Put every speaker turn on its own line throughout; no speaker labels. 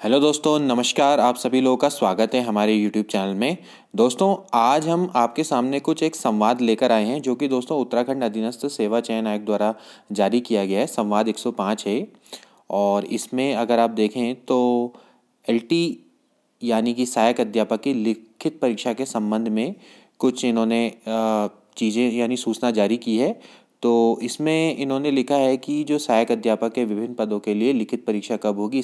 Hello दोस्तों, नमस्कार। आप सभी लोगों का स्वागत है हमारे यूट्यूब चैनल में। दोस्तों, आज हम आपके सामने कुछ एक संवाद लेकर आए हैं जो कि दोस्तों उत्तराखंड अधीनस्थ सेवा चयन आयोग द्वारा जारी किया गया है। संवाद 105 है और इसमें अगर आप देखें तो एलटी यानी कि सहायक अध्यापक की लिखित परीक्षा के संबंध में कुछ इन्होंने चीज़ें यानी सूचना जारी की है। तो इसमें इन्होंने लिखा है कि जो सहायक अध्यापक के विभिन्न पदों के लिए लिखित परीक्षा कब होगी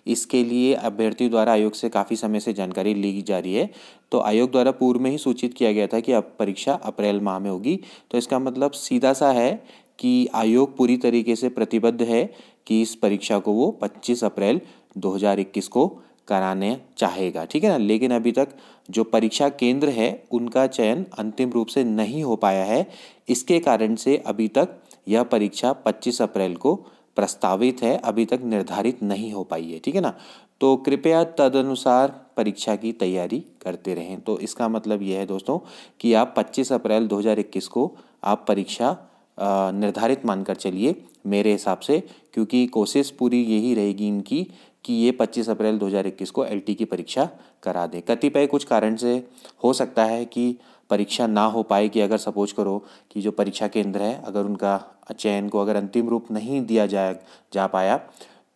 इसके लिए अभ्यर्थी द्वारा आयोग से काफ़ी समय से जानकारी ली जा रही है। तो आयोग द्वारा पूर्व में ही सूचित किया गया था कि अब परीक्षा अप्रैल माह में होगी। तो इसका मतलब सीधा सा है कि आयोग पूरी तरीके से प्रतिबद्ध है कि इस परीक्षा को वो 25 अप्रैल 2021 को कराने चाहेगा, ठीक है ना। लेकिन अभी तक जो परीक्षा केंद्र है उनका चयन अंतिम रूप से नहीं हो पाया है। इसके कारण से अभी तक यह परीक्षा 25 अप्रैल को प्रस्तावित है, अभी तक निर्धारित नहीं हो पाई है, ठीक है ना। तो कृपया तदनुसार परीक्षा की तैयारी करते रहें। तो इसका मतलब यह है दोस्तों कि आप 25 अप्रैल 2021 को आप परीक्षा निर्धारित मानकर चलिए मेरे हिसाब से, क्योंकि कोशिश पूरी यही रहेगी इनकी कि ये 25 अप्रैल 2021 को एलटी की परीक्षा करा दें। कतिपय कुछ कारण से हो सकता है कि परीक्षा ना हो पाए, कि अगर सपोज करो कि जो परीक्षा केंद्र है अगर उनका चयन को अगर अंतिम रूप नहीं दिया जा पाया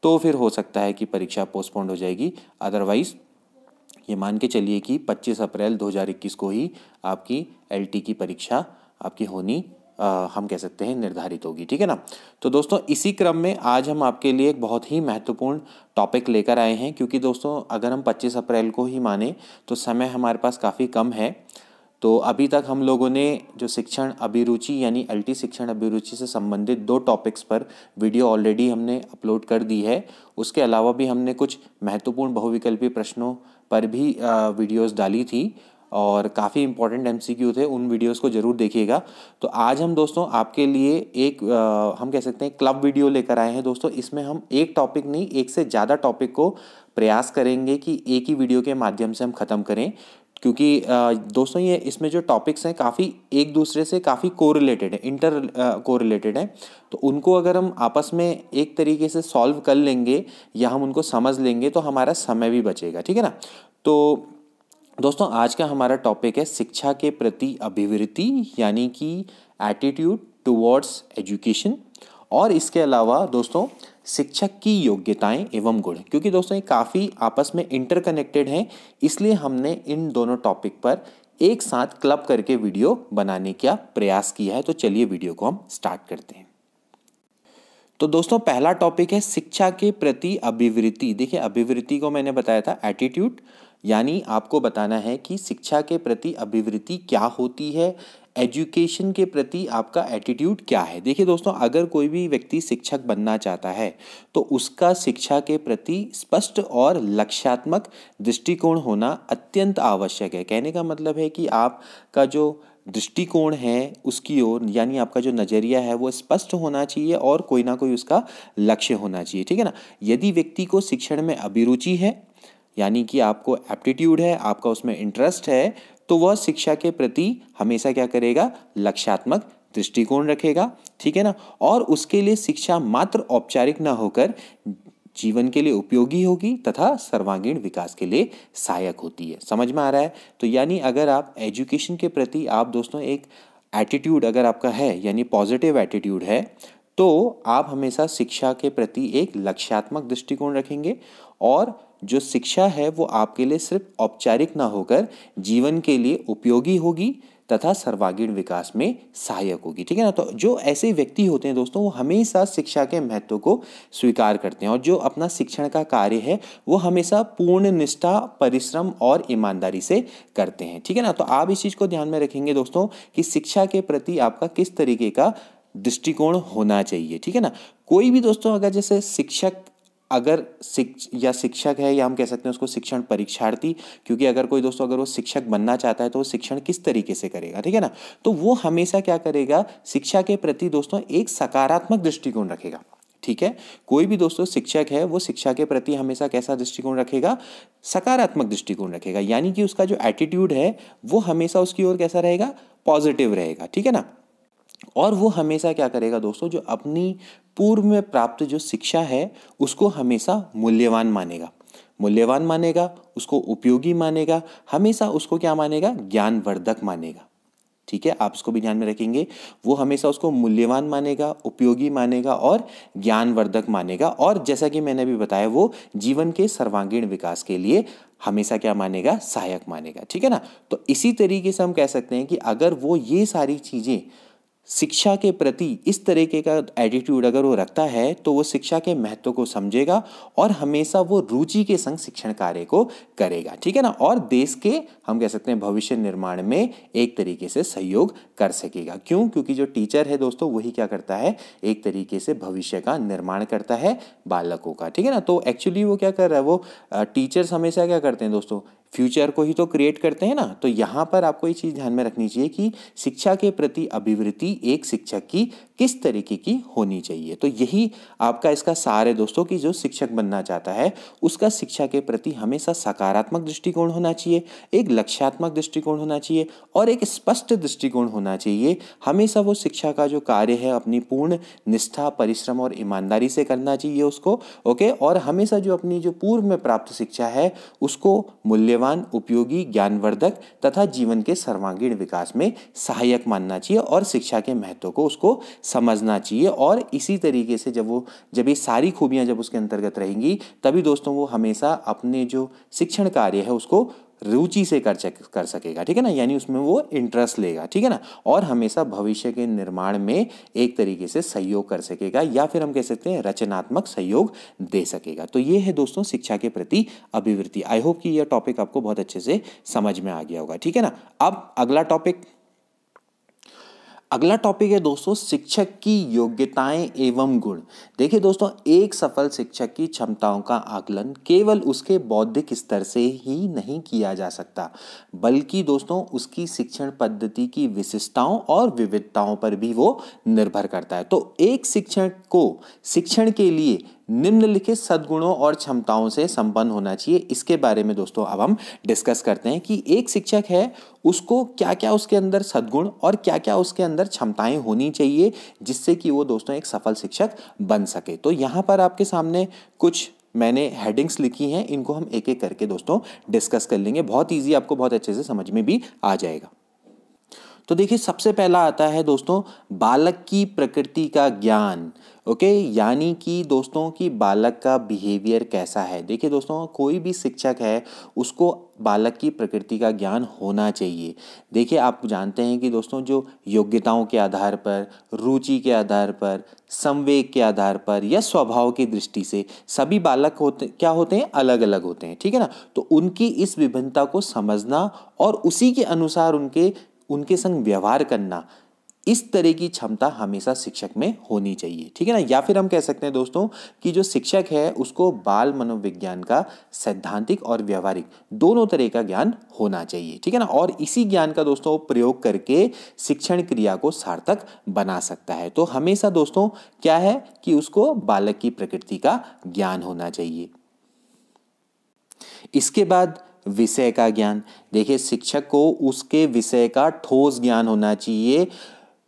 तो फिर हो सकता है कि परीक्षा पोस्टपोन्ड हो जाएगी। अदरवाइज़ ये मान के चलिए कि 25 अप्रैल 2021 को ही आपकी एलटी की परीक्षा आपकी होनी हम कह सकते हैं निर्धारित होगी, ठीक है ना। तो दोस्तों, इसी क्रम में आज हम आपके लिए एक बहुत ही महत्वपूर्ण टॉपिक लेकर आए हैं, क्योंकि दोस्तों अगर हम 25 अप्रैल को ही माने तो समय हमारे पास काफ़ी कम है। तो अभी तक हम लोगों ने जो शिक्षण अभिरुचि यानी एलटी शिक्षण अभिरुचि से संबंधित 2 टॉपिक्स पर वीडियो ऑलरेडी हमने अपलोड कर दी है। उसके अलावा भी हमने कुछ महत्वपूर्ण बहुविकल्पी प्रश्नों पर भी वीडियोस डाली थी और काफ़ी इंपॉर्टेंट एमसीक्यू थे। उन वीडियोस को ज़रूर देखिएगा। तो आज हम दोस्तों आपके लिए एक हम कह सकते हैं क्लब वीडियो लेकर आए हैं दोस्तों। इसमें हम एक टॉपिक नहीं, एक से ज़्यादा टॉपिक को प्रयास करेंगे कि एक ही वीडियो के माध्यम से हम ख़त्म करें, क्योंकि दोस्तों ये इसमें जो टॉपिक्स हैं काफ़ी एक दूसरे से काफ़ी कोरिलेटेड है, कोरिलेटेड है। तो उनको अगर हम आपस में एक तरीके से सॉल्व कर लेंगे या हम उनको समझ लेंगे तो हमारा समय भी बचेगा, ठीक है ना। तो दोस्तों आज का हमारा टॉपिक है शिक्षा के प्रति अभिवृत्ति यानी कि एटीट्यूड टुवर्ड्स एजुकेशन। और इसके अलावा दोस्तों शिक्षक की योग्यताएं एवं गुण, क्योंकि दोस्तों ये काफ़ी आपस में इंटरकनेक्टेड हैं, इसलिए हमने इन दोनों टॉपिक पर एक साथ क्लब करके वीडियो बनाने का प्रयास किया है। तो चलिए वीडियो को हम स्टार्ट करते हैं। तो दोस्तों पहला टॉपिक है शिक्षा के प्रति अभिवृत्ति। देखिए, अभिवृत्ति को मैंने बताया था एटीट्यूड, यानी आपको बताना है कि शिक्षा के प्रति अभिवृत्ति क्या होती है, एजुकेशन के प्रति आपका एटीट्यूड क्या है। देखिए दोस्तों, अगर कोई भी व्यक्ति शिक्षक बनना चाहता है तो उसका शिक्षा के प्रति स्पष्ट और लक्ष्यात्मक दृष्टिकोण होना अत्यंत आवश्यक है। कहने का मतलब है कि आपका जो दृष्टिकोण है उसकी ओर, यानी आपका जो नज़रिया है वो स्पष्ट होना चाहिए और कोई ना कोई उसका लक्ष्य होना चाहिए, ठीक है ना। यदि व्यक्ति को शिक्षण में अभिरुचि है, यानी कि आपको एप्टीट्यूड है, आपका उसमें इंटरेस्ट है, तो वह शिक्षा के प्रति हमेशा क्या करेगा, लक्ष्यात्मक दृष्टिकोण रखेगा, ठीक है ना। और उसके लिए शिक्षा मात्र औपचारिक ना होकर जीवन के लिए उपयोगी होगी तथा सर्वांगीण विकास के लिए सहायक होती है। समझ में आ रहा है। तो यानी अगर आप एजुकेशन के प्रति आप दोस्तों एक एटीट्यूड अगर आपका है, यानी पॉजिटिव एटीट्यूड है, तो आप हमेशा शिक्षा के प्रति एक लक्ष्यात्मक दृष्टिकोण रखेंगे और जो शिक्षा है वो आपके लिए सिर्फ औपचारिक ना होकर जीवन के लिए उपयोगी होगी तथा सर्वांगीण विकास में सहायक होगी, ठीक है ना। तो जो ऐसे व्यक्ति होते हैं दोस्तों वो हमेशा शिक्षा के महत्व को स्वीकार करते हैं और जो अपना शिक्षण का कार्य है वो हमेशा पूर्ण निष्ठा, परिश्रम और ईमानदारी से करते हैं, ठीक है ना। तो आप इस चीज़ को ध्यान में रखेंगे दोस्तों कि शिक्षा के प्रति आपका किस तरीके का दृष्टिकोण होना चाहिए, ठीक है ना। कोई भी दोस्तों अगर जैसे शिक्षक अगर शिक्षक है, या हम कह सकते हैं उसको शिक्षण परीक्षार्थी, क्योंकि अगर कोई दोस्तों अगर वो शिक्षक बनना चाहता है तो वो शिक्षण किस तरीके से करेगा, ठीक है ना। तो वो हमेशा क्या करेगा, शिक्षा के प्रति दोस्तों एक सकारात्मक दृष्टिकोण रखेगा, ठीक है। कोई भी दोस्तों शिक्षक है वो शिक्षा के प्रति हमेशा कैसा दृष्टिकोण रखेगा, सकारात्मक दृष्टिकोण रखेगा, यानी कि उसका जो एटीट्यूड है वो हमेशा उसकी ओर कैसा रहेगा, पॉजिटिव रहेगा, ठीक है ना। और वो हमेशा क्या करेगा दोस्तों, जो अपनी पूर्व में प्राप्त जो शिक्षा है उसको हमेशा मूल्यवान मानेगा। मूल्यवान मानेगा, उसको उपयोगी मानेगा, हमेशा उसको क्या मानेगा, ज्ञानवर्धक मानेगा। ठीक है, आप इसको भी ध्यान में रखेंगे। वो हमेशा उसको मूल्यवान मानेगा, उपयोगी मानेगा और ज्ञानवर्धक मानेगा। और जैसा कि मैंने अभी बताया, वो जीवन के सर्वांगीण विकास के लिए हमेशा क्या मानेगा, सहायक मानेगा। ठीक है ना। तो इसी तरीके से हम कह सकते हैं कि अगर वो ये सारी चीज़ें शिक्षा के प्रति इस तरीके का एटीट्यूड अगर वो रखता है, तो वो शिक्षा के महत्व को समझेगा और हमेशा वो रुचि के संग शिक्षण कार्य को करेगा। ठीक है ना। और देश के हम कह सकते हैं भविष्य निर्माण में एक तरीके से सहयोग कर सकेगा। क्यों? क्योंकि जो टीचर है दोस्तों, वही क्या करता है, एक तरीके से भविष्य का निर्माण करता है बालकों का। ठीक है ना। तो एक्चुअली वो क्या कर रहा है, वो टीचर्स हमेशा क्या करते हैं दोस्तों, फ्यूचर को ही तो क्रिएट करते हैं ना। तो यहाँ पर आपको ये चीज़ ध्यान में रखनी चाहिए कि शिक्षा के प्रति अभिवृत्ति एक शिक्षक की किस तरीके की होनी चाहिए। तो यही आपका इसका सार है दोस्तों, कि जो शिक्षक बनना चाहता है उसका शिक्षा के प्रति हमेशा सकारात्मक दृष्टिकोण होना चाहिए, एक लक्ष्यात्मक दृष्टिकोण होना चाहिए और एक स्पष्ट दृष्टिकोण होना चाहिए। हमेशा वो शिक्षा का जो कार्य है अपनी पूर्ण निष्ठा, परिश्रम और ईमानदारी से करना चाहिए उसको। ओके। और हमेशा जो अपनी जो पूर्व में प्राप्त शिक्षा है उसको मूल्यवान, उपयोगी, ज्ञानवर्धक तथा जीवन के सर्वांगीण विकास में सहायक मानना चाहिए और शिक्षा के महत्व को उसको समझना चाहिए। और इसी तरीके से जब ये सारी खूबियां जब उसके अंतर्गत रहेंगी, तभी दोस्तों वो हमेशा अपने जो शिक्षण कार्य है उसको रुचि से कर सकेगा। ठीक है ना। यानी उसमें वो इंटरेस्ट लेगा। ठीक है ना। और हमेशा भविष्य के निर्माण में एक तरीके से सहयोग कर सकेगा, या फिर हम कह सकते हैं रचनात्मक सहयोग दे सकेगा। तो ये है दोस्तों शिक्षा के प्रति अभिवृत्ति। आई होप कि यह टॉपिक आपको बहुत अच्छे से समझ में आ गया होगा। ठीक है ना। अब अगला टॉपिक है दोस्तों शिक्षक की योग्यताएं एवं गुण। देखिए दोस्तों, एक सफल शिक्षक की क्षमताओं का आकलन केवल उसके बौद्धिक स्तर से ही नहीं किया जा सकता, बल्कि दोस्तों उसकी शिक्षण पद्धति की विशिष्टताओं और विविधताओं पर भी वो निर्भर करता है। तो एक शिक्षक को शिक्षण के लिए निम्नलिखित सद्गुणों और क्षमताओं से संपन्न होना चाहिए। इसके बारे में दोस्तों अब हम डिस्कस करते हैं कि एक शिक्षक है उसको क्या क्या उसके अंदर सद्गुण और क्या क्या उसके अंदर क्षमताएं होनी चाहिए, जिससे कि वो दोस्तों एक सफल शिक्षक बन सके। तो यहाँ पर आपके सामने कुछ मैंने हेडिंग्स लिखी हैं, इनको हम एक एक करके दोस्तों डिस्कस कर लेंगे। बहुत ईजी, आपको बहुत अच्छे से समझ में भी आ जाएगा। तो देखिए, सबसे पहला आता है दोस्तों बालक की प्रकृति का ज्ञान। ओके। यानी कि दोस्तों कि बालक का बिहेवियर कैसा है। देखिए दोस्तों, कोई भी शिक्षक है उसको बालक की प्रकृति का ज्ञान होना चाहिए। देखिए, आप जानते हैं कि दोस्तों जो योग्यताओं के आधार पर, रुचि के आधार पर, संवेग के आधार पर या स्वभाव की दृष्टि से सभी बालक होते हैं, अलग अलग होते हैं। ठीक है ना। तो उनकी इस विभिन्नता को समझना और उसी के अनुसार उनके संग व्यवहार करना, इस तरह की क्षमता हमेशा शिक्षक में होनी चाहिए। ठीक है ना। या फिर हम कह सकते हैं दोस्तों कि जो शिक्षक है उसको बाल मनोविज्ञान का सैद्धांतिक और व्यवहारिक दोनों तरह का ज्ञान होना चाहिए। ठीक है ना। और इसी ज्ञान का दोस्तों प्रयोग करके शिक्षण क्रिया को सार्थक बना सकता है। तो हमेशा दोस्तों क्या है कि उसको बालक की प्रकृति का ज्ञान होना चाहिए। इसके बाद विषय का ज्ञान। देखिए, शिक्षक को उसके विषय का ठोस ज्ञान होना चाहिए।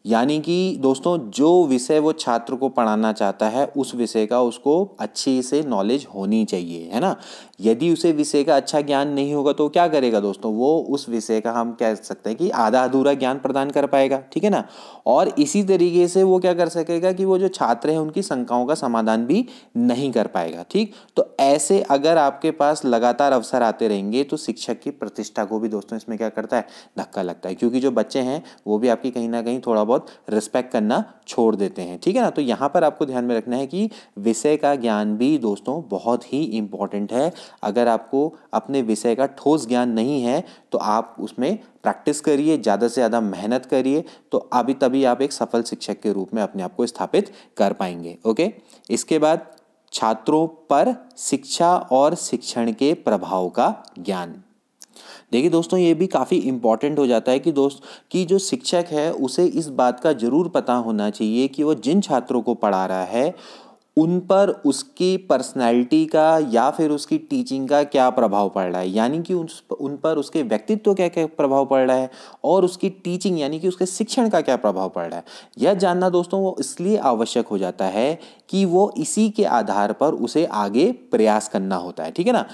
यानी कि दोस्तों जो विषय वो छात्र को पढ़ाना चाहता है उस विषय का उसको अच्छी से नॉलेज होनी चाहिए, है ना। यदि उसे विषय का अच्छा ज्ञान नहीं होगा तो क्या करेगा दोस्तों, वो उस विषय का हम कह सकते हैं कि आधा अधूरा ज्ञान प्रदान कर पाएगा। ठीक है ना। और इसी तरीके से वो क्या कर सकेगा कि वो जो छात्र है उनकी शंकाओं का समाधान भी नहीं कर पाएगा। ठीक। तो ऐसे अगर आपके पास लगातार अवसर आते रहेंगे तो शिक्षक की प्रतिष्ठा को भी दोस्तों इसमें क्या करता है, धक्का लगता है। क्योंकि जो बच्चे हैं वो भी आपकी कहीं ना कहीं थोड़ा बहुत रिस्पेक्ट करना छोड़ देते हैं। ठीक है ना। तो यहाँ पर आपको ध्यान में रखना है कि विषय का ज्ञान भी दोस्तों बहुत ही इंपॉर्टेंट है। अगर आपको अपने विषय का ठोस ज्ञान नहीं है तो आप उसमें प्रैक्टिस करिए, ज़्यादा से ज़्यादा मेहनत करिए, तो तभी आप एक सफल शिक्षक के रूप में अपने आप को स्थापित कर पाएंगे। ओके। इसके बाद छात्रों पर शिक्षा और शिक्षण के प्रभाव का ज्ञान। देखिए दोस्तों, ये भी काफ़ी इम्पॉर्टेंट हो जाता है कि जो शिक्षक है उसे इस बात का जरूर पता होना चाहिए कि वो जिन छात्रों को पढ़ा रहा है उन पर उसकी पर्सनैलिटी का या फिर उसकी टीचिंग का क्या प्रभाव पड़ रहा है, यानी कि उन पर उसके व्यक्तित्व क्या क्या प्रभाव पड़ रहा है और उसकी टीचिंग यानी कि उसके शिक्षण का क्या प्रभाव पड़ रहा है। यह जानना दोस्तों वो इसलिए आवश्यक हो जाता है कि वो इसी के आधार पर उसे आगे प्रयास करना होता है, ठीक है ना।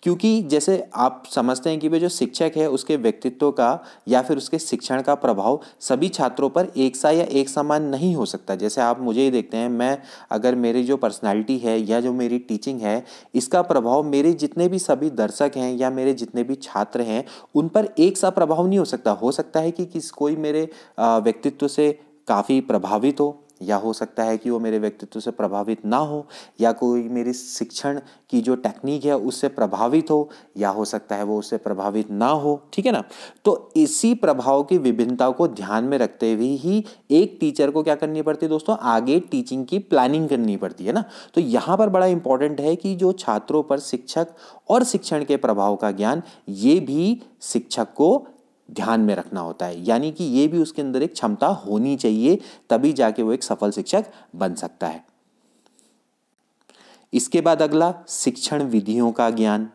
क्योंकि जैसे आप समझते हैं कि वे जो शिक्षक है उसके व्यक्तित्व का या फिर उसके शिक्षण का प्रभाव सभी छात्रों पर एक सा या एक समान नहीं हो सकता। जैसे आप मुझे ही देखते हैं, मैं अगर मेरी जो पर्सनालिटी है या जो मेरी टीचिंग है इसका प्रभाव मेरे जितने भी सभी दर्शक हैं या मेरे जितने भी छात्र हैं उन पर एक सा प्रभाव नहीं हो सकता है कि कोई मेरे व्यक्तित्व से काफ़ी प्रभावित हो, या हो सकता है कि वो मेरे व्यक्तित्व से प्रभावित ना हो, या कोई मेरी शिक्षण की जो टेक्निक है उससे प्रभावित हो, या हो सकता है वो उससे प्रभावित ना हो, ठीक है ना। तो इसी प्रभाव की विभिन्नताओं को ध्यान में रखते हुए ही एक टीचर को क्या करनी पड़ती है दोस्तों, आगे टीचिंग की प्लानिंग करनी पड़ती है ना। तो यहाँ पर बड़ा इंपॉर्टेंट है कि जो छात्रों पर शिक्षक और शिक्षण के प्रभाव का ज्ञान ये भी शिक्षक को ध्यान में रखना होता है, यानी कि ये भी उसके अंदर एक क्षमता होनी चाहिए, तभी जाके वो एक सफल शिक्षक बन सकता है। इसके बाद अगला, शिक्षण विधियों का ज्ञान।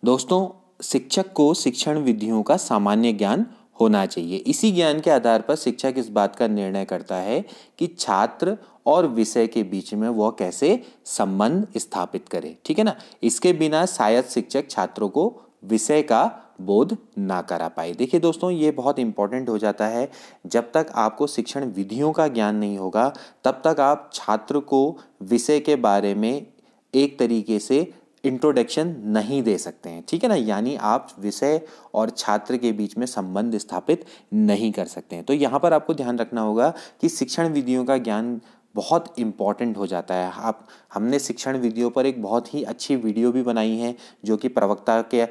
दोस्तों, शिक्षक को शिक्षण विधियों का सामान्य ज्ञान होना चाहिए। इसी ज्ञान के आधार पर शिक्षक इस बात का निर्णय करता है कि छात्र और विषय के बीच में वह कैसे संबंध स्थापित करे, ठीक है ना। इसके बिना शायद शिक्षक छात्रों को विषय का बोध ना करा पाए। देखिए दोस्तों, ये बहुत इंपॉर्टेंट हो जाता है। जब तक आपको शिक्षण विधियों का ज्ञान नहीं होगा तब तक आप छात्र को विषय के बारे में एक तरीके से इंट्रोडक्शन नहीं दे सकते हैं, ठीक है ना। यानी आप विषय और छात्र के बीच में संबंध स्थापित नहीं कर सकते हैं। तो यहाँ पर आपको ध्यान रखना होगा कि शिक्षण विधियों का ज्ञान बहुत इम्पॉर्टेंट हो जाता है। हमने शिक्षण विधियों पर एक बहुत ही अच्छी वीडियो भी बनाई है जो कि प्रवक्ता के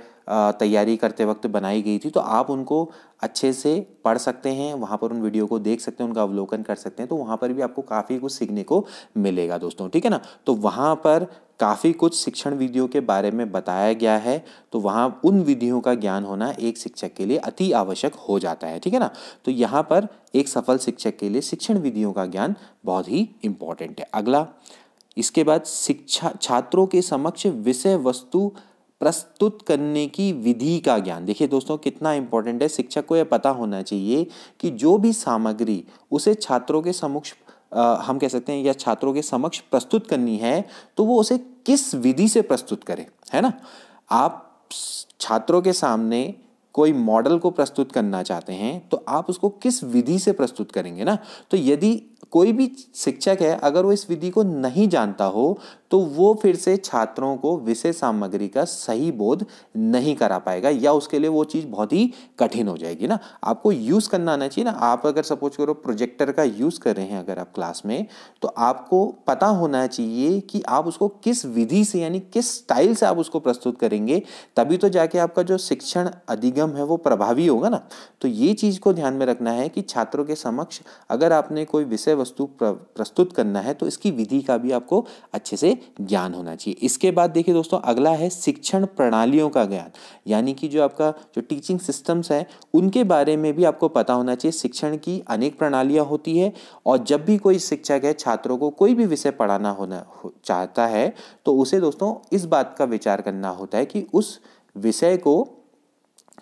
तैयारी करते वक्त बनाई गई थी, तो आप उनको अच्छे से पढ़ सकते हैं, वहाँ पर उन वीडियो को देख सकते हैं, उनका अवलोकन कर सकते हैं। तो वहाँ पर भी आपको काफ़ी कुछ सीखने को मिलेगा दोस्तों, ठीक है ना। तो वहाँ पर काफ़ी कुछ शिक्षण विधियों के बारे में बताया गया है, तो वहाँ उन विधियों का ज्ञान होना एक शिक्षक के लिए अति आवश्यक हो जाता है, ठीक है ना। तो यहाँ पर एक सफल शिक्षक के लिए शिक्षण विधियों का ज्ञान बहुत ही इम्पॉर्टेंट है। अगला, इसके बाद शिक्षा छात्रों के समक्ष विषय वस्तु प्रस्तुत करने की विधि का ज्ञान। देखिए दोस्तों, कितना इंपॉर्टेंट है। शिक्षक को यह पता होना चाहिए कि जो भी सामग्री उसे छात्रों के समक्ष हम कह सकते हैं या छात्रों के समक्ष प्रस्तुत करनी है तो वो उसे किस विधि से प्रस्तुत करे, है ना। आप छात्रों के सामने कोई मॉडल को प्रस्तुत करना चाहते हैं तो आप उसको किस विधि से प्रस्तुत करेंगे ना। तो यदि कोई भी शिक्षक है अगर वो इस विधि को नहीं जानता हो तो वो फिर से छात्रों को विषय सामग्री का सही बोध नहीं करा पाएगा, या उसके लिए वो चीज़ बहुत ही कठिन हो जाएगी ना। आपको यूज़ करना आना चाहिए ना। आप अगर सपोज करो प्रोजेक्टर का यूज़ कर रहे हैं अगर आप क्लास में, तो आपको पता होना चाहिए कि आप उसको किस विधि से यानी किस स्टाइल से आप उसको प्रस्तुत करेंगे, तभी तो जाके आपका जो शिक्षण अधिगम है वो प्रभावी होगा ना। तो ये चीज़ को ध्यान में रखना है कि छात्रों के समक्ष अगर आपने कोई विषय वस्तु प्रस्तुत करना है तो इसकी विधि का भी आपको अच्छे से ज्ञान होना चाहिए। इसके बाद देखिए दोस्तों, अगला है शिक्षण प्रणालियों का ज्ञान, यानी कि जो आपका जो टीचिंग सिस्टम्स है उनके बारे में भी आपको पता होना चाहिए। शिक्षण की अनेक प्रणालियां होती है और जब भी कोई शिक्षक है छात्रों को कोई भी विषय पढ़ाना चाहता है तो उसे दोस्तों इस बात का विचार करना होता है कि उस विषय को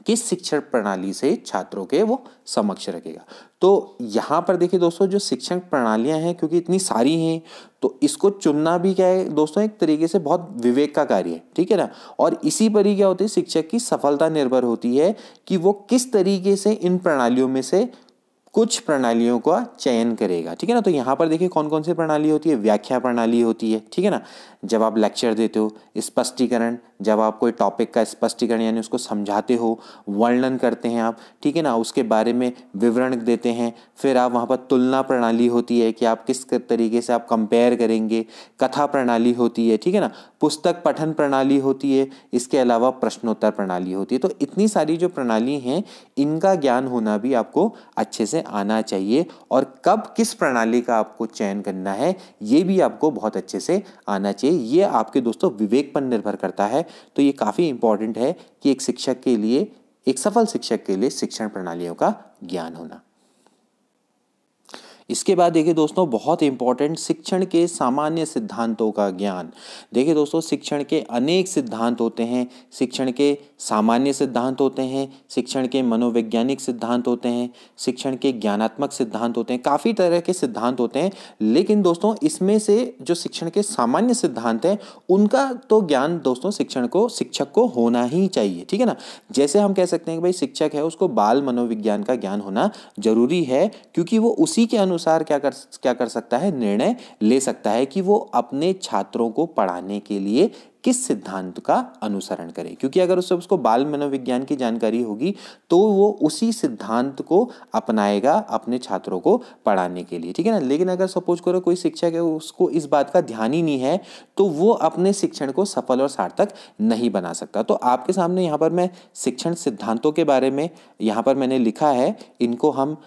किस शिक्षण प्रणाली से छात्रों के वो समक्ष रखेगा। तो यहाँ पर देखिए दोस्तों, जो शिक्षण प्रणालियाँ हैं क्योंकि इतनी सारी हैं तो इसको चुनना भी क्या है दोस्तों, एक तरीके से बहुत विवेक का कार्य है, ठीक है ना। और इसी पर ही क्या होती है, शिक्षक की सफलता निर्भर होती है कि वो किस तरीके से इन प्रणालियों में से कुछ प्रणालियों का चयन करेगा, ठीक है ना। तो यहाँ पर देखिए कौन कौन सी प्रणाली होती है। व्याख्या प्रणाली होती है, ठीक है ना, जब आप लेक्चर देते हो। स्पष्टीकरण, जब आप कोई टॉपिक का स्पष्टीकरण यानी उसको समझाते हो, वर्णन करते हैं आप, ठीक है ना, उसके बारे में विवरण देते हैं। फिर आप वहाँ पर तुलना प्रणाली होती है कि आप किस तरीके से आप कंपेयर करेंगे। कथा प्रणाली होती है, ठीक है ना। पुस्तक पठन प्रणाली होती है। इसके अलावा प्रश्नोत्तर प्रणाली होती है। तो इतनी सारी जो प्रणाली हैं इनका ज्ञान होना भी आपको अच्छे से आना चाहिए, और कब किस प्रणाली का आपको चयन करना है ये भी आपको बहुत अच्छे से आना चाहिए। ये आपके दोस्तों विवेक पर निर्भर करता है। तो ये काफ़ी इंपॉर्टेंट है कि एक शिक्षक के लिए, एक सफल शिक्षक के लिए शिक्षण प्रणालियों का ज्ञान होना। इसके बाद देखिए दोस्तों, बहुत इंपॉर्टेंट, शिक्षण के सामान्य सिद्धांतों का ज्ञान। देखिए दोस्तों, शिक्षण के अनेक सिद्धांत होते हैं। शिक्षण के सामान्य सिद्धांत होते हैं, शिक्षण के मनोवैज्ञानिक सिद्धांत होते हैं, शिक्षण के ज्ञानात्मक सिद्धांत होते हैं, काफ़ी तरह के सिद्धांत होते हैं। लेकिन दोस्तों, इसमें से जो शिक्षण के सामान्य सिद्धांत हैं उनका तो ज्ञान दोस्तों शिक्षक को होना ही चाहिए, ठीक है ना। जैसे हम कह सकते हैं कि भाई शिक्षक है, उसको बाल मनोविज्ञान का ज्ञान होना जरूरी है, क्योंकि वो उसी के अनुसार क्या कर सकता है, निर्णय ले सकता है कि वो अपने छात्रों को पढ़ाने के लिए किस सिद्धांत का अनुसरण करे। क्योंकि अगर उसको बाल मनोविज्ञान की जानकारी होगी तो वो उसी सिद्धांत को अपनाएगा अपने छात्रों को पढ़ाने के लिए, ठीक है ना। लेकिन अगर सपोज करो कोई शिक्षक है, उसको इस बात का ध्यान ही नहीं है, तो वो अपने शिक्षण को सफल और सार्थक नहीं बना सकता। तो आपके सामने यहाँ पर मैं शिक्षण सिद्धांतों के बारे में यहाँ पर मैंने लिखा है। इनको हम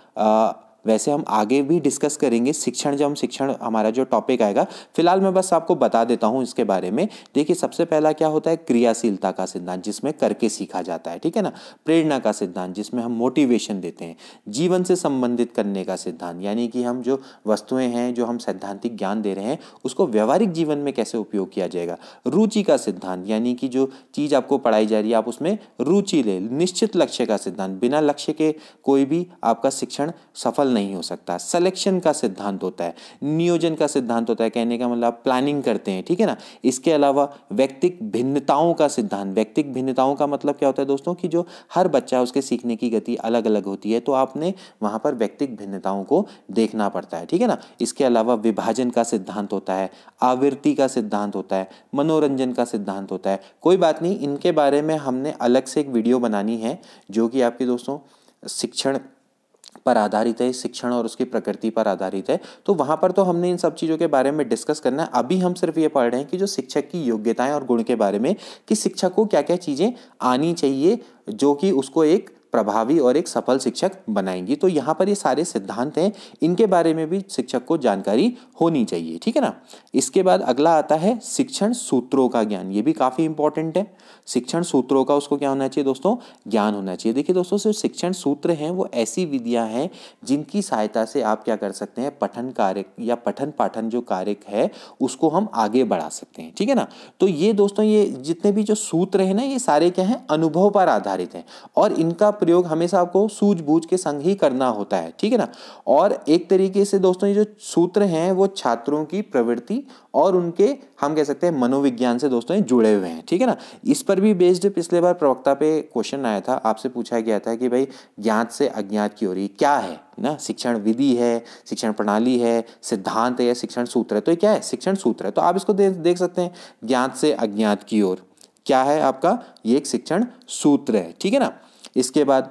वैसे हम आगे भी डिस्कस करेंगे, शिक्षण हमारा जो टॉपिक आएगा। फिलहाल मैं बस आपको बता देता हूं इसके बारे में। देखिए, सबसे पहला क्या होता है, क्रियाशीलता का सिद्धांत, जिसमें करके सीखा जाता है, ठीक है ना। प्रेरणा का सिद्धांत, जिसमें हम मोटिवेशन देते हैं। जीवन से संबंधित करने का सिद्धांत, यानी कि हम जो वस्तुएं हैं, जो हम सैद्धांतिक ज्ञान दे रहे हैं, उसको व्यवहारिक जीवन में कैसे उपयोग किया जाएगा। रुचि का सिद्धांत, यानी कि जो चीज़ आपको पढ़ाई जा रही है आप उसमें रुचि ले। निश्चित लक्ष्य का सिद्धांत, बिना लक्ष्य के कोई भी आपका शिक्षण सफल नहीं हो सकता। सिलेक्शन का सिद्धांत होता है, नियोजन का सिद्धांत होता है, कहने का मतलब प्लानिंग करते हैं, ठीक है ना। इसके अलावा व्यक्तिक भिन्नताओं का सिद्धांत, व्यक्तिक भिन्नताओं का मतलब क्या होता है दोस्तों, कि जो हर बच्चा है उसके सीखने की गति अलग अलग होती है, तो आपने वहां पर व्यक्तिक भिन्नताओं को देखना पड़ता है, ठीक है ना। इसके अलावा विभाजन का सिद्धांत होता है, आवृत्ति का सिद्धांत होता है, मनोरंजन का सिद्धांत होता है। कोई बात नहीं, इनके बारे में हमने अलग से एक वीडियो बनानी है, जो कि आपकी दोस्तों शिक्षण पर आधारित है, शिक्षण और उसकी प्रकृति पर आधारित है। तो वहां पर तो हमने इन सब चीज़ों के बारे में डिस्कस करना है। अभी हम सिर्फ ये पढ़ रहे हैं कि जो शिक्षक की योग्यताएं और गुण के बारे में, कि शिक्षक को क्या क्या चीज़ें आनी चाहिए जो कि उसको एक प्रभावी और एक सफल शिक्षक बनाएंगी। तो यहाँ पर ये सारे सिद्धांत हैं, इनके बारे में भी शिक्षक को जानकारी होनी चाहिए, ठीक है ना। इसके बाद अगला आता है शिक्षण सूत्रों का ज्ञान। ये भी काफ़ी इंपॉर्टेंट है। शिक्षण सूत्रों का उसको क्या होना चाहिए दोस्तों, ज्ञान होना चाहिए। देखिए दोस्तों, जो शिक्षण सूत्र हैं वो ऐसी विधियां हैं जिनकी सहायता से आप क्या कर सकते हैं, पठन कार्य या पठन पाठन जो कार्य है उसको हम आगे बढ़ा सकते हैं, ठीक है ना। तो ये दोस्तों, ये जितने भी जो सूत्र हैं ना, ये सारे क्या हैं, अनुभव पर आधारित हैं, और इनका प्रयोग हमेशा आपको सूझबूझ के संग ही करना होता है, ठीक है ना। और एक तरीके से दोस्तों, ये जो सूत्र हैं वो छात्रों की प्रवृत्ति और उनके, हम कह सकते हैं, मनोविज्ञान से दोस्तों ये जुड़े हुए हैं, ठीक है ना। इस पर भी बेस्ड पिछले बार प्रवक्ता पे क्वेश्चन आया था, आपसे पूछा गया था कि भाई ज्ञात से अज्ञात की ओर ये क्या है ना, शिक्षण विधि है, शिक्षण प्रणाली है, सिद्धांत है या शिक्षण सूत्र है। तो ये क्या है, शिक्षण सूत्र है। तो आप इसको देख सकते हैं, ज्ञात से अज्ञात की ओर क्या है आपका, ये एक शिक्षण सूत्र है, ठीक है ना। इसके बाद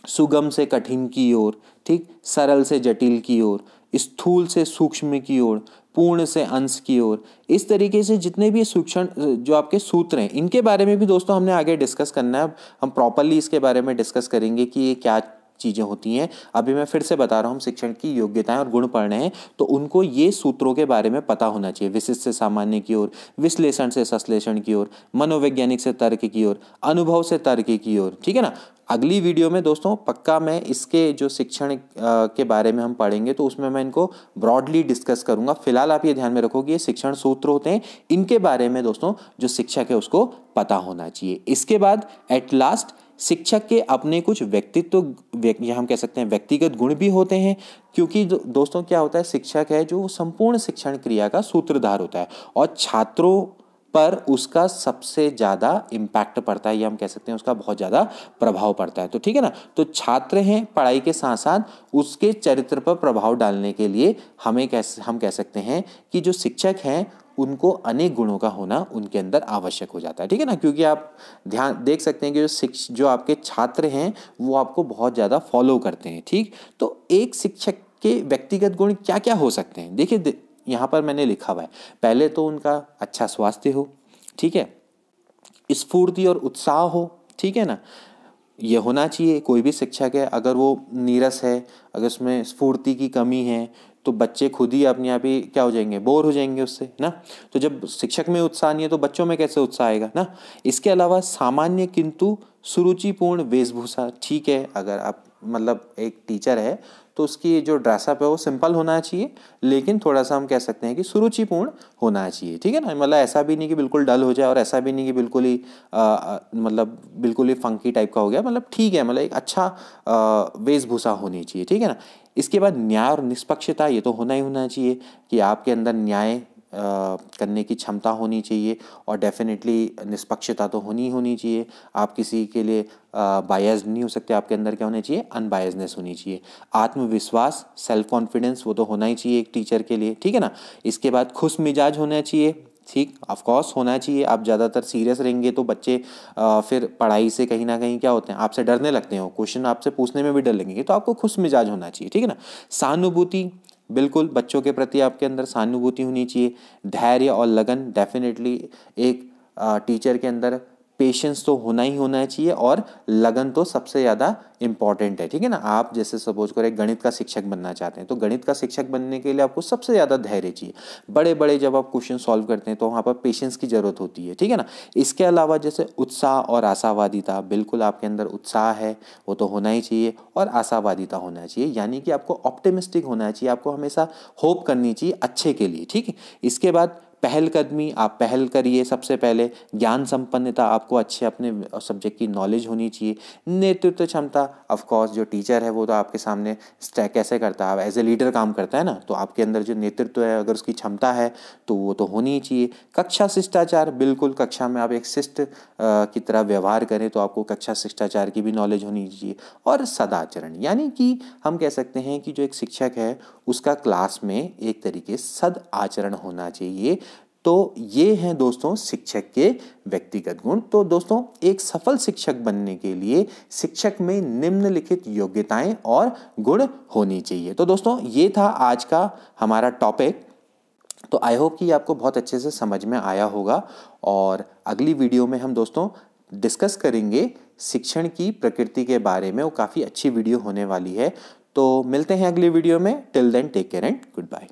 सुगम से कठिन की ओर, ठीक, सरल से जटिल की ओर, स्थूल से सूक्ष्म की ओर, पूर्ण से अंश की ओर। इस तरीके से जितने भी शिक्षण जो आपके सूत्र हैं, इनके बारे में भी दोस्तों हमने आगे डिस्कस करना है। हम प्रॉपरली इसके बारे में डिस्कस करेंगे कि ये क्या चीज़ें होती हैं। अभी मैं फिर से बता रहा हूँ, शिक्षण की योग्यताएं और गुण पढ़ रहे हैं तो उनको ये सूत्रों के बारे में पता होना चाहिए। विशिष्ट से सामान्य की ओर, विश्लेषण से संश्लेषण की ओर, मनोवैज्ञानिक से तर्क की ओर, अनुभव से तर्क की ओर, ठीक है ना। अगली वीडियो में दोस्तों पक्का मैं इसके जो शिक्षण के बारे में हम पढ़ेंगे तो उसमें मैं इनको ब्रॉडली डिस्कस करूंगा। फिलहाल आप ये ध्यान में रखो कि ये शिक्षण सूत्र होते हैं, इनके बारे में दोस्तों जो शिक्षक है उसको पता होना चाहिए। इसके बाद एट लास्ट शिक्षक के अपने कुछ या हम कह सकते हैं व्यक्तिगत गुण भी होते हैं, क्योंकि दोस्तों क्या होता है, शिक्षक है जो संपूर्ण शिक्षण क्रिया का सूत्रधार होता है और छात्रों पर उसका सबसे ज़्यादा इम्पैक्ट पड़ता है, या हम कह सकते हैं उसका बहुत ज़्यादा प्रभाव पड़ता है। तो ठीक है ना, तो छात्र हैं पढ़ाई के साथ साथ उसके चरित्र पर प्रभाव डालने के लिए हम कह सकते हैं कि जो शिक्षक हैं उनको अनेक गुणों का होना उनके अंदर आवश्यक हो जाता है, ठीक है ना। क्योंकि आप ध्यान देख सकते हैं कि जो आपके छात्र हैं वो आपको बहुत ज़्यादा फॉलो करते हैं, ठीक। तो एक शिक्षक के व्यक्तिगत गुण क्या क्या हो सकते हैं, देखिए यहाँ पर मैंने लिखा हुआ है। पहले तो उनका अच्छा स्वास्थ्य हो, ठीक है, स्फूर्ति और उत्साह हो, ठीक है ना, ये होना चाहिए। कोई भी शिक्षक है अगर वो नीरस है, अगर उसमें स्फूर्ति की कमी है तो बच्चे खुद ही अपने आप ही क्या हो जाएंगे, बोर हो जाएंगे उससे ना। तो जब शिक्षक में उत्साह नहीं है तो बच्चों में कैसे उत्साह आएगा ना। इसके अलावा सामान्य किंतु सुरुचिपूर्ण वेशभूषा, ठीक है, अगर आप मतलब एक टीचर है तो उसकी जो ड्रेसअप है वो सिंपल होना चाहिए, लेकिन थोड़ा सा हम कह सकते हैं कि सुरुचिपूर्ण होना चाहिए, ठीक है ना। मतलब ऐसा भी नहीं कि बिल्कुल डल हो जाए और ऐसा भी नहीं कि बिल्कुल ही मतलब बिल्कुल ही फंकी टाइप का हो गया, मतलब ठीक है, मतलब एक अच्छा वेशभूषा होनी चाहिए, ठीक है ना। इसके बाद न्याय और निष्पक्षता, ये तो होना ही होना चाहिए कि आपके अंदर न्याय करने की क्षमता होनी चाहिए और डेफिनेटली निष्पक्षता तो होनी चाहिए। आप किसी के लिए बायस्ड नहीं हो सकते, आपके अंदर क्या होना चाहिए, अनबायसनेस होनी चाहिए। आत्मविश्वास, सेल्फ कॉन्फिडेंस, वो तो होना ही चाहिए एक टीचर के लिए, ठीक है ना। इसके बाद खुश मिजाज होना चाहिए, ठीक, ऑफ कोर्स होना चाहिए। आप ज़्यादातर सीरियस रहेंगे तो बच्चे फिर पढ़ाई से कहीं ना कहीं क्या होते हैं, आपसे डरने लगते हैं, क्वेश्चन आपसे पूछने में भी डर लगेंगे, तो आपको खुश मिजाज होना चाहिए, ठीक है ना। सहानुभूति, बिल्कुल बच्चों के प्रति आपके अंदर सहानुभूति होनी चाहिए। धैर्य और लगन, डेफिनेटली एक टीचर के अंदर पेशेंस तो होना ही होना चाहिए और लगन तो सबसे ज़्यादा इम्पॉर्टेंट है, ठीक है ना। आप जैसे सपोज करो एक गणित का शिक्षक बनना चाहते हैं तो गणित का शिक्षक बनने के लिए आपको सबसे ज़्यादा धैर्य चाहिए। बड़े बड़े जब आप क्वेश्चन सॉल्व करते हैं तो वहाँ पर पेशेंस की ज़रूरत होती है, ठीक है ना। इसके अलावा जैसे उत्साह और आशावादिता, बिल्कुल आपके अंदर उत्साह है वो तो होना ही चाहिए और आशावादिता होना चाहिए, यानी कि आपको ऑप्टिमिस्टिक होना चाहिए, आपको हमेशा होप करनी चाहिए अच्छे के लिए, ठीक है। इसके बाद पहलकदमी, आप पहल करिए सबसे पहले। ज्ञान संपन्नता, आपको अच्छे अपने सब्जेक्ट की नॉलेज होनी चाहिए। नेतृत्व क्षमता, ऑफ कोर्स जो टीचर है वो तो आपके सामने कैसे करता है, एज ए लीडर काम करता है ना, तो आपके अंदर जो नेतृत्व है अगर उसकी क्षमता है तो वो तो होनी ही चाहिए। कक्षा शिष्टाचार, बिल्कुल कक्षा में आप एक शिष्ट की तरह व्यवहार करें तो आपको कक्षा शिष्टाचार की भी नॉलेज होनी चाहिए। और सदाचरण, यानी कि हम कह सकते हैं कि जो एक शिक्षक है उसका क्लास में एक तरीके सद आचरण होना चाहिए। तो ये हैं दोस्तों शिक्षक के व्यक्तिगत गुण। तो दोस्तों एक सफल शिक्षक बनने के लिए शिक्षक में निम्नलिखित योग्यताएं और गुण होनी चाहिए। तो दोस्तों ये था आज का हमारा टॉपिक। तो आई होप कि आपको बहुत अच्छे से समझ में आया होगा और अगली वीडियो में हम दोस्तों डिस्कस करेंगे शिक्षण की प्रकृति के बारे में। वो काफ़ी अच्छी वीडियो होने वाली है। तो मिलते हैं अगली वीडियो में। Till then take care and good bye.